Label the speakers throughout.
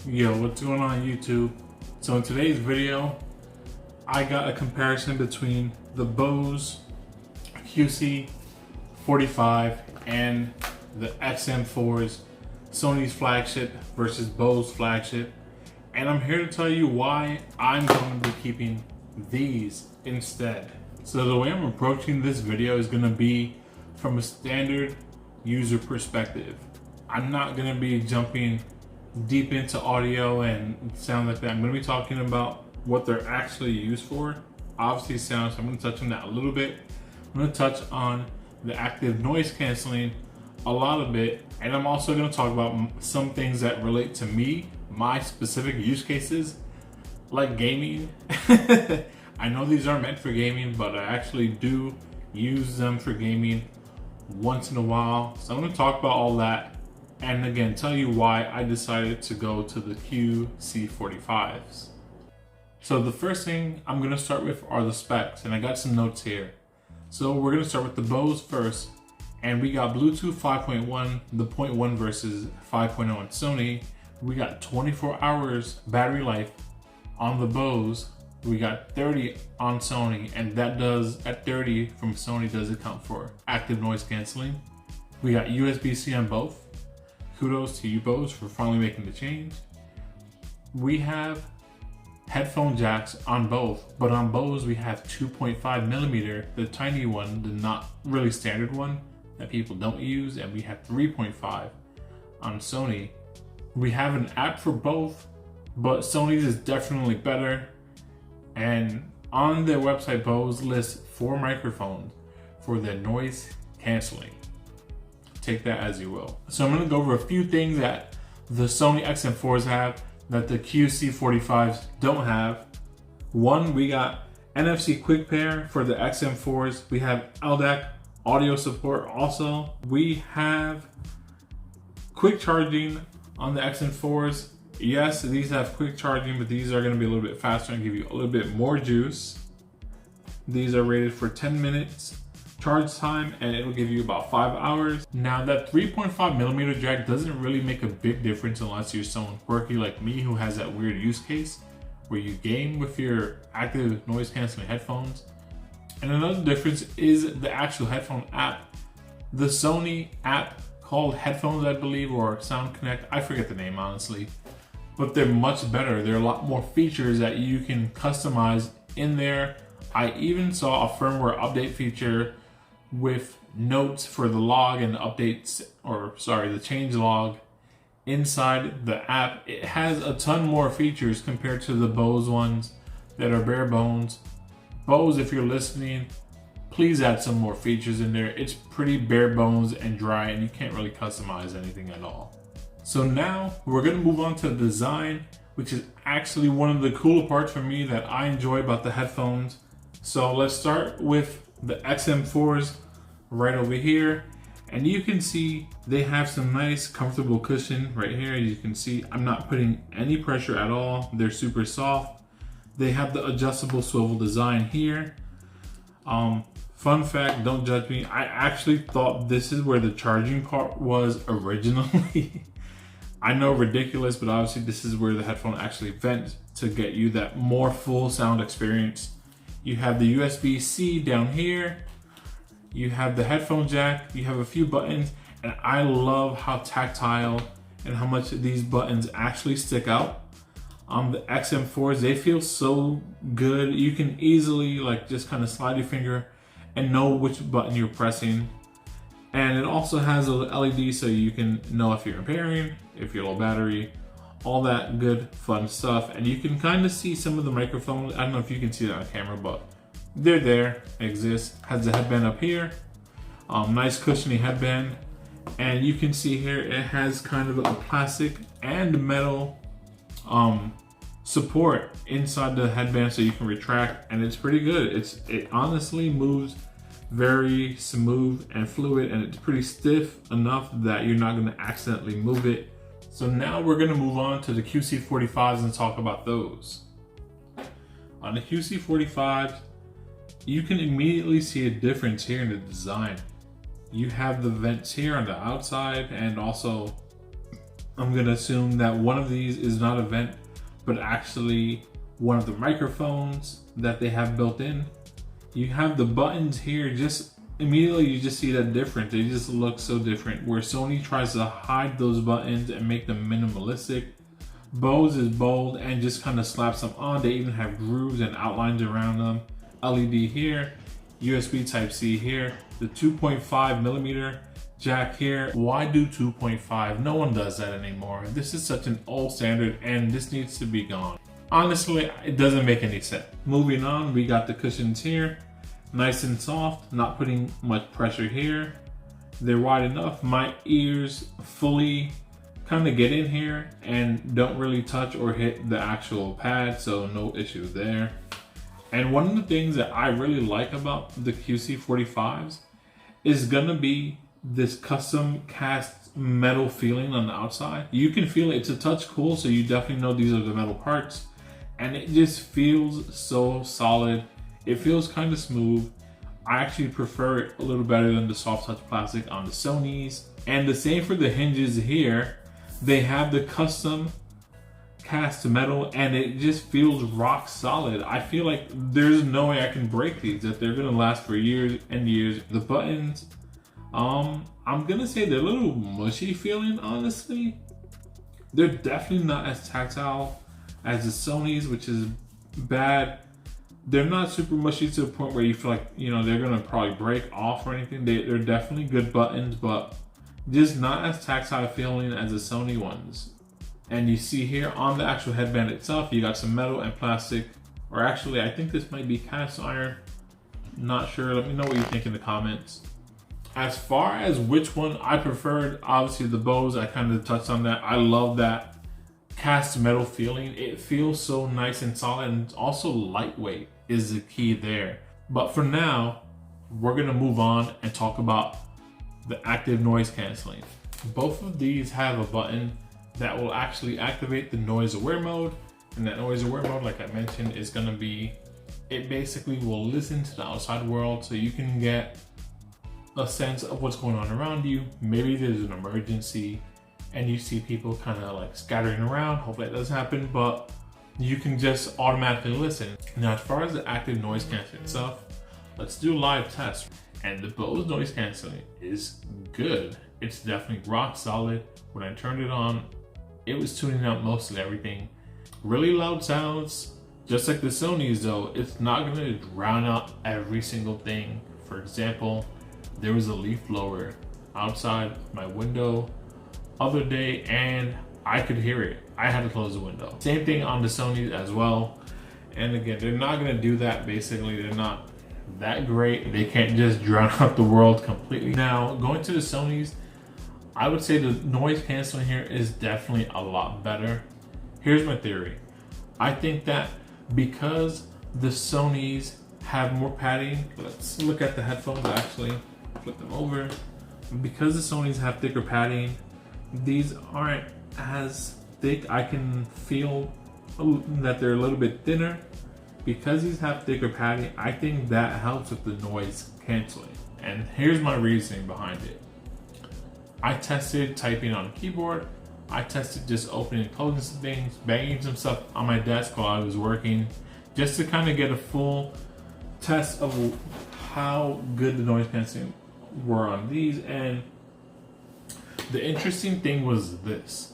Speaker 1: Yo, what's going on YouTube? So in today's video, I got a comparison between the Bose QC45 and the XM4's Sony's flagship versus Bose flagship. And I'm here to tell you why I'm going to be keeping these instead. So the way I'm approaching this video is going to be from a standard user perspective. I'm not going to be jumping deep into audio and sound like that. I'm going to be talking about what they're actually used for. Obviously sound, so I'm going to touch on that a little bit. I'm going to touch on the active noise canceling a lot of it, and I'm also going to talk about some things that relate to me, my specific use cases, like gaming. I know these are meant for gaming, but I actually do use them for gaming once in a while. So I'm going to talk about all that, and again tell you why I decided to go to the QC45s. So the first thing I'm going to start with are the specs, and I got some notes here. So we're going to start with the Bose first, and we got Bluetooth 5.1, the 0.1 versus 5.0 on Sony. We got 24 hours battery life on the Bose. We got 30 on Sony, and that does, at 30 from Sony, does account for active noise canceling. We got USB-C on both. Kudos to you, Bose, for finally making the change. We have headphone jacks on both, but on Bose we have 2.5 millimeter, the tiny one, the not really standard one that people don't use, and we have 3.5 on Sony. We have an app for both, but Sony's is definitely better. And on their website, Bose lists 4 microphones for their noise canceling. Take that as you will. So I'm going to go over a few things that the Sony XM4s have that the QC45s don't have. One, we got NFC quick pair for the XM4s. We have LDAC audio support also. We have quick charging on the XM4s. Yes, these have quick charging, but these are going to be a little bit faster and give you a little bit more juice. These are rated for 10 minutes charge time, and it will give you about 5 hours. Now that 3.5 millimeter jack doesn't really make a big difference unless you're someone quirky like me who has that weird use case where you game with your active noise canceling headphones. And another difference is the actual headphone app. The Sony app called Headphones, I believe, or Sound Connect, I forget the name honestly, but they're much better. There are a lot more features that you can customize in there. I even saw a firmware update feature with notes for the log and updates, or sorry, the change log inside the app. It has a ton more features compared to the Bose ones that are bare bones. Bose, if you're listening, please add some more features in there. It's pretty bare bones and dry, and you can't really customize anything at all. So now we're going to move on to the design, which is actually one of the cooler parts for me that I enjoy about the headphones. So let's start with the XM4s right over here, and you can see they have some nice comfortable cushion right here. You can see I'm not putting any pressure at all. They're super soft. They have the adjustable swivel design here. Fun fact, don't judge me, I actually thought this is where the charging part was originally. I know, ridiculous, but obviously this is where the headphone actually vents to get you that more full sound experience. You have the USB-C down here. You have the headphone jack. You have a few buttons, and I love how tactile and how much these buttons actually stick out. On the XM4s, they feel so good. You can easily like just kind of slide your finger and know which button you're pressing. And it also has a LED so you can know if you're impairing, if you're low battery, all that good fun stuff. And you can kind of see some of the microphones. I don't know if you can see that on camera, but they're there, exist. Has the headband up here, nice cushiony headband. And you can see here it has kind of a plastic and metal support inside the headband so you can retract, and it's pretty good. It honestly moves very smooth and fluid, and it's pretty stiff enough that you're not going to accidentally move it. So now we're going to move on to the QC45s and talk about those. On the QC45s, you can immediately see a difference here in the design. You have the vents here on the outside, and also I'm gonna assume that one of these is not a vent, but actually one of the microphones that they have built in. You have the buttons here, just immediately you just see that difference. They just look so different. Where Sony tries to hide those buttons and make them minimalistic, Bose is bold and just kind of slaps them on. They even have grooves and outlines around them. LED here, USB Type-C here, the 2.5 millimeter jack here. Why do 2.5? No one does that anymore. This is such an old standard and this needs to be gone. Honestly, it doesn't make any sense. Moving on, we got the cushions here. Nice and soft, not putting much pressure here. They're wide enough. My ears fully kind of get in here and don't really touch or hit the actual pad, so no issue there. And one of the things that I really like about the QC45s is gonna be this custom cast metal feeling on the outside. You can feel it. It's a touch cool, so you definitely know these are the metal parts. And it just feels so solid. It feels kind of smooth. I actually prefer it a little better than the soft touch plastic on the Sonys. And the same for the hinges here. They have the custom cast metal and it just feels rock solid. I feel like there's no way I can break these, that they're gonna last for years and years. The buttons, I'm gonna say they're a little mushy feeling, honestly. They're definitely not as tactile as the Sonys, which is bad. They're not super mushy to the point where you feel like, you know, they're gonna probably break off or anything. They're definitely good buttons, but just not as tactile feeling as the Sony ones. And you see here on the actual headband itself, you got some metal and plastic, or actually I think this might be cast iron. Not sure, let me know what you think in the comments. As far as which one I preferred, obviously the Bose, I kind of touched on that. I love that cast metal feeling. It feels so nice and solid, and also lightweight is the key there. But for now, we're gonna move on and talk about the active noise canceling. Both of these have a button that will actually activate the noise aware mode, and that noise aware mode, like I mentioned, is gonna be, it basically will listen to the outside world so you can get a sense of what's going on around you. Maybe there's an emergency and you see people kind of like scattering around. Hopefully that doesn't happen, but you can just automatically listen. Now, as far as the active noise canceling itself, let's do a live test. And the Bose noise canceling is good. It's definitely rock solid. When I turned it on, it was tuning out mostly everything. Really loud sounds, just like the Sonys though, it's not gonna drown out every single thing. For example, there was a leaf blower outside my window other day and I could hear it. I had to close the window. Same thing on the Sonys as well. And again, they're not gonna do that. Basically, they're not that great. They can't just drown out the world completely. Now, going to the Sonys, I would say the noise canceling here is definitely a lot better. Here's my theory. I think that because the Sonys have more padding, let's look at the headphones actually, flip them over. Because the Sonys have thicker padding, these aren't as thick. I can feel that they're a little bit thinner. Because these have thicker padding, I think that helps with the noise canceling. And here's my reasoning behind it. I tested typing on a keyboard. I tested just opening and closing some things, banging some stuff on my desk while I was working, just to kind of get a full test of how good the noise canceling were on these. And the interesting thing was this.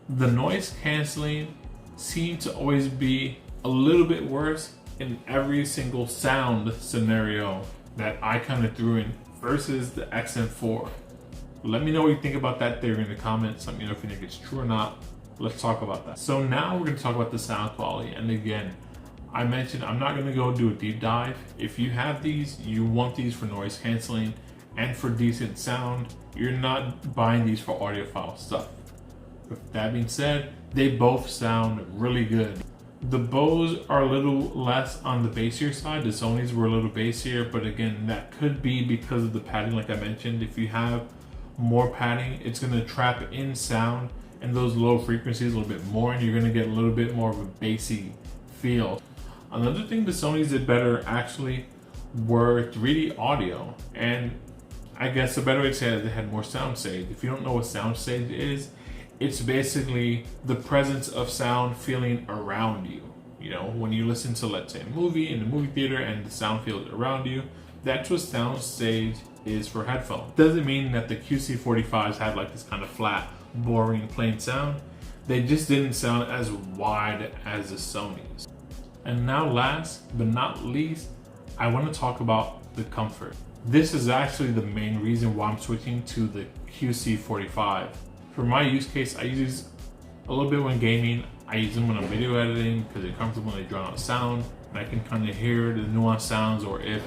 Speaker 1: The noise canceling seemed to always be a little bit worse in every single sound scenario that I kind of threw in versus the XM4. Let me know what you think about that theory in the comments. Let me know if you think it's true or not. Let's talk about that. So now we're going to talk about the sound quality. And again, I mentioned I'm not going to go do a deep dive. If you have these, you want these for noise canceling and for decent sound. You're not buying these for audiophile stuff. With that being said, they both sound really good. The Bose are a little less on the bassier side. The Sonys were a little bassier, but again, that could be because of the padding, like I mentioned. If you have more padding, it's going to trap in sound and those low frequencies a little bit more, and you're going to get a little bit more of a bassy feel. Another thing the Sonys did better actually were 3D audio, and I guess a better way to say it is they had more sound stage. If you don't know what sound stage is, It's basically the presence of sound feeling around you. You know, when you listen to, let's say, a movie in the movie theater and the sound feels around you, that's what soundstage is for headphones. Doesn't mean that the QC45s had like this kind of flat, boring, plain sound. They just didn't sound as wide as the Sonys. And now last but not least, I want to talk about the comfort. This is actually the main reason why I'm switching to the QC45. For my use case, I use these a little bit when gaming. I use them when I'm video editing because they're comfortable and they drown out sound. And I can kind of hear the nuanced sounds, or if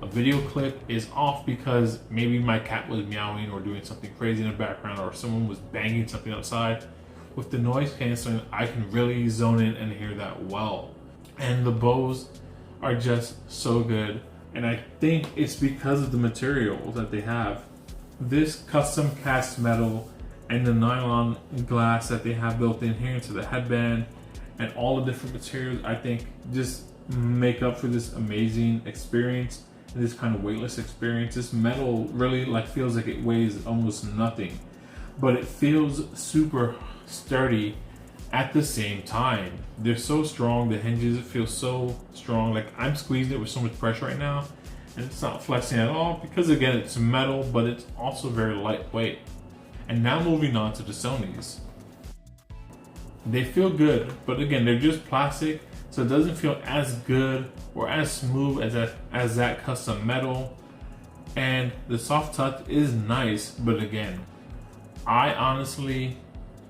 Speaker 1: a video clip is off because maybe my cat was meowing or doing something crazy in the background, or someone was banging something outside. With the noise canceling, I can really zone in and hear that well. And the Bose are just so good. And I think it's because of the material that they have. This custom cast metal and the nylon glass that they have built in here into the headband and all the different materials, I think just make up for this amazing experience and this kind of weightless experience. This metal really like feels like it weighs almost nothing, but it feels super sturdy at the same time. They're so strong, the hinges feel so strong. Like I'm squeezing it with so much pressure right now and it's not flexing at all because again, it's metal, but it's also very lightweight. And now moving on to the Sonys. They feel good, but again, they're just plastic, so it doesn't feel as good or as smooth as that custom metal. And the soft touch is nice, but again, I honestly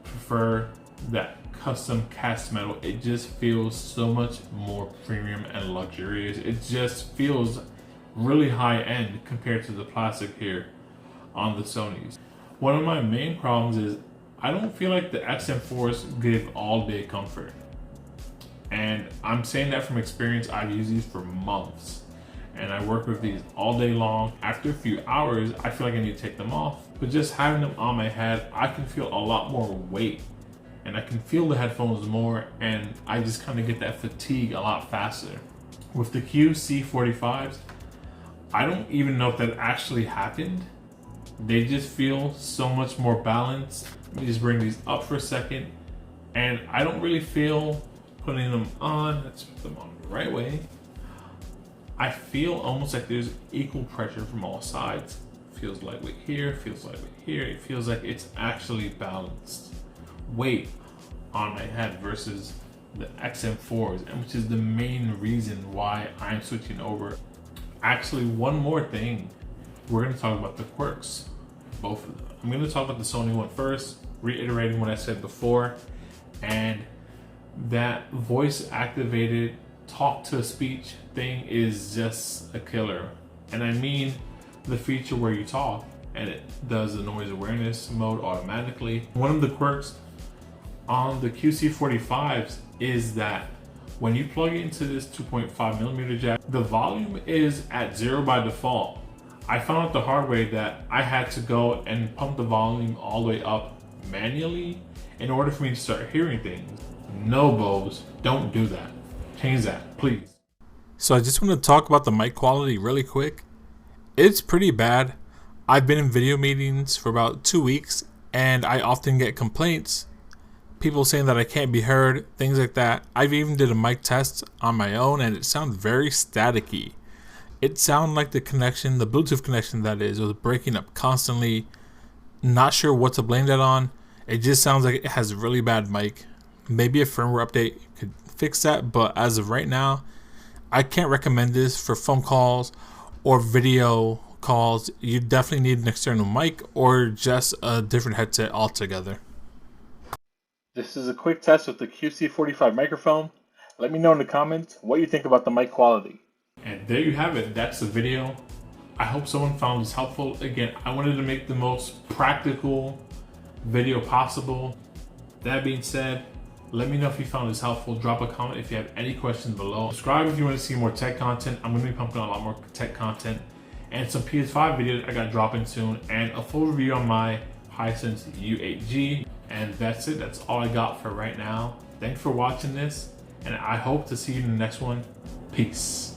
Speaker 1: prefer that custom cast metal. It just feels so much more premium and luxurious. It just feels really high end compared to the plastic here on the Sonys. One of my main problems is I don't feel like the XM4s give all day comfort. And I'm saying that from experience. I've used these for months and I work with these all day long. After a few hours, I feel like I need to take them off, but just having them on my head, I can feel a lot more weight and I can feel the headphones more, and I just kind of get that fatigue a lot faster. With the QC45s, I don't even know if that actually happened. They just feel so much more balanced. Let me just bring these up for a second. And I don't really feel putting them on. Let's put them on the right way. I feel almost like there's equal pressure from all sides. Feels lightweight here, feels lightweight here. It feels like it's actually balanced weight on my head versus the XM4s, and which is the main reason why I'm switching over. Actually, one more thing. We're going to talk about the Quirks, both of them. I'm going to talk about the Sony one first, reiterating what I said before, and that voice activated talk to speech thing is just a killer. And I mean the feature where you talk and it does the noise awareness mode automatically. One of the quirks on the QC45s is that when you plug it into this 2.5mm jack, the volume is at 0 by default. I found out the hard way that I had to go and pump the volume all the way up manually in order for me to start hearing things. No, Bose, don't do that. Change that, please.
Speaker 2: So I just want to talk about the mic quality really quick. It's pretty bad. I've been in video meetings for about 2 weeks and I often get complaints. People saying that I can't be heard, things like that. I've even did a mic test on my own and it sounds very staticky. It sounded like the connection, the Bluetooth connection that is, was breaking up constantly. Not sure what to blame that on. It just sounds like it has a really bad mic. Maybe a firmware update could fix that, but as of right now, I can't recommend this for phone calls or video calls. You definitely need an external mic or just a different headset altogether.
Speaker 1: This is a quick test with the QC45 microphone. Let me know in the comments what you think about the mic quality. And there you have it. That's the video. I hope someone found this helpful. Again, I wanted to make the most practical video possible. That being said, let me know if you found this helpful. Drop a comment if you have any questions below. Subscribe if you want to see more tech content. I'm going to be pumping out a lot more tech content and some PS5 videos I got dropping soon, and a full review on my Hisense U8G. And that's it. That's all I got for right now. Thanks for watching this, and I hope to see you in the next one. Peace.